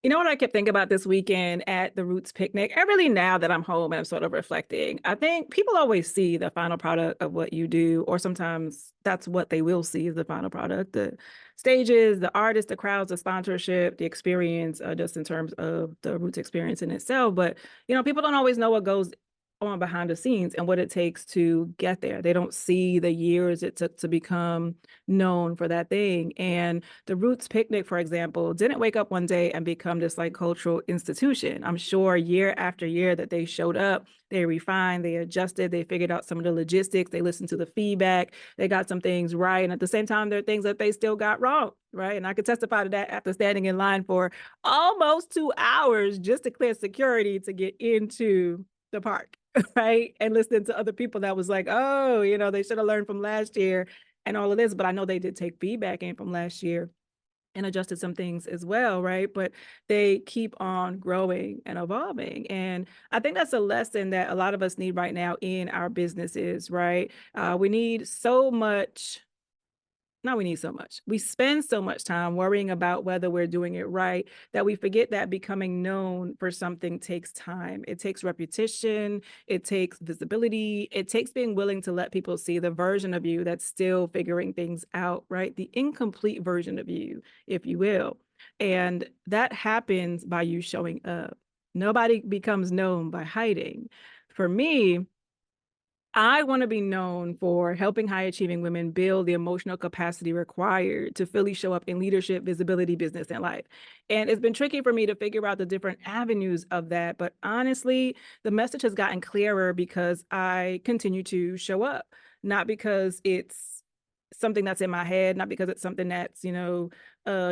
You know what I kept thinking about this weekend at the Roots picnic? And really now that I'm home and I'm sort of reflecting, I think people always see the final product of what you do, or sometimes that's what they will see is the final product, the stages, the artists, the crowds, the sponsorship, the experience, just in terms of the Roots experience in itself. But, people don't always know what goes on behind the scenes and what it takes to get there. They don't see the years it took to become known for that thing. And the Roots picnic, for example, didn't wake up one day and become this like cultural institution. I'm sure year after year that they showed up, they refined, they adjusted, they figured out some of the logistics, they listened to the feedback, they got some things right. And at the same time, there are things that they still got wrong. Right. And I could testify to that after standing in line for almost 2 hours just to clear security to get into the park. Right. And listening to other people that was like, oh, they should have learned from last year and all of this. But I know they did take feedback in from last year and adjusted some things as well, right? But they keep on growing and evolving. And I think that's a lesson that a lot of us need right now in our businesses, right? We need so much. Not we need so much. We spend so much time worrying about whether we're doing it right that we forget that becoming known for something takes time. It takes repetition, it takes visibility, it takes being willing to let people see the version of you that's still figuring things out, right? The incomplete version of you, if you will. And that happens by you showing up. Nobody becomes known by hiding. For me, I want to be known for helping high achieving women build the emotional capacity required to fully show up in leadership, visibility, business, and life. And it's been tricky for me to figure out the different avenues of that. But honestly, the message has gotten clearer because I continue to show up, not because it's something that's in my head, not because it's something that's,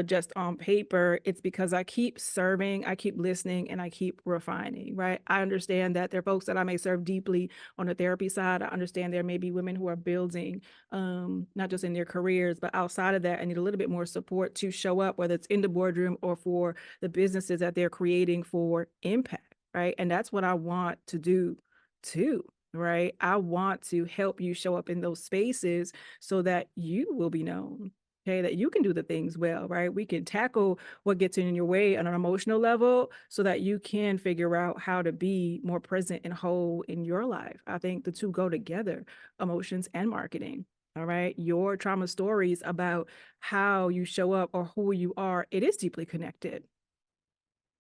just on paper. It's because I keep serving, I keep listening, and I keep refining, right? I understand that there are folks that I may serve deeply on the therapy side. I understand there may be women who are building, not just in their careers, but outside of that, I need a little bit more support to show up, whether it's in the boardroom or for the businesses that they're creating for impact, right? And that's what I want to do too. Right. I want to help you show up in those spaces so that you will be known. Okay, that you can do the things well, right? We can tackle what gets in your way on an emotional level so that you can figure out how to be more present and whole in your life. I think the two go together, emotions and marketing. All right. Your trauma stories about how you show up or who you are, it is deeply connected.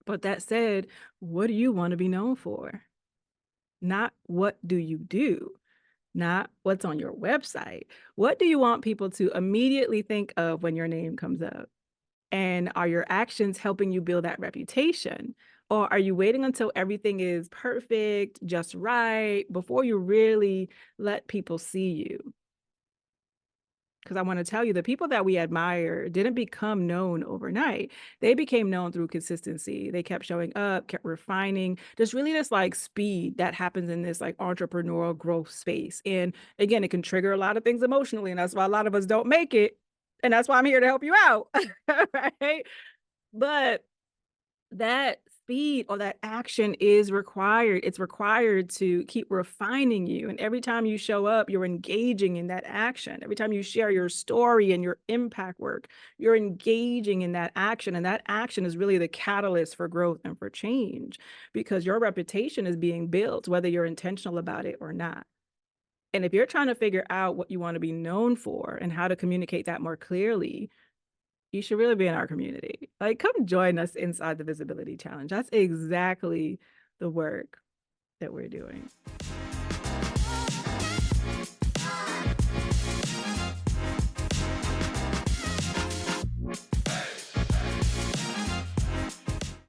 But that said, what do you want to be known for? Not what do you do? Not what's on your website. What do you want people to immediately think of when your name comes up? And are your actions helping you build that reputation? Or are you waiting until everything is perfect, just right, before you really let people see you? Because I want to tell you, the people that we admire didn't become known overnight. They became known through consistency. They kept showing up, kept refining. There's really this like speed that happens in this like entrepreneurial growth space. And again, it can trigger a lot of things emotionally. And that's why a lot of us don't make it. And that's why I'm here to help you out. Right. But that speed or that action is required. It's required to keep refining you. And every time you show up, you're engaging in that action. Every time you share your story and your impact work, you're engaging in that action. And that action is really the catalyst for growth and for change because your reputation is being built, whether you're intentional about it or not. And if you're trying to figure out what you want to be known for and how to communicate that more clearly, you should really be in our community. Like, come join us inside the Visibility Challenge. That's exactly the work that we're doing.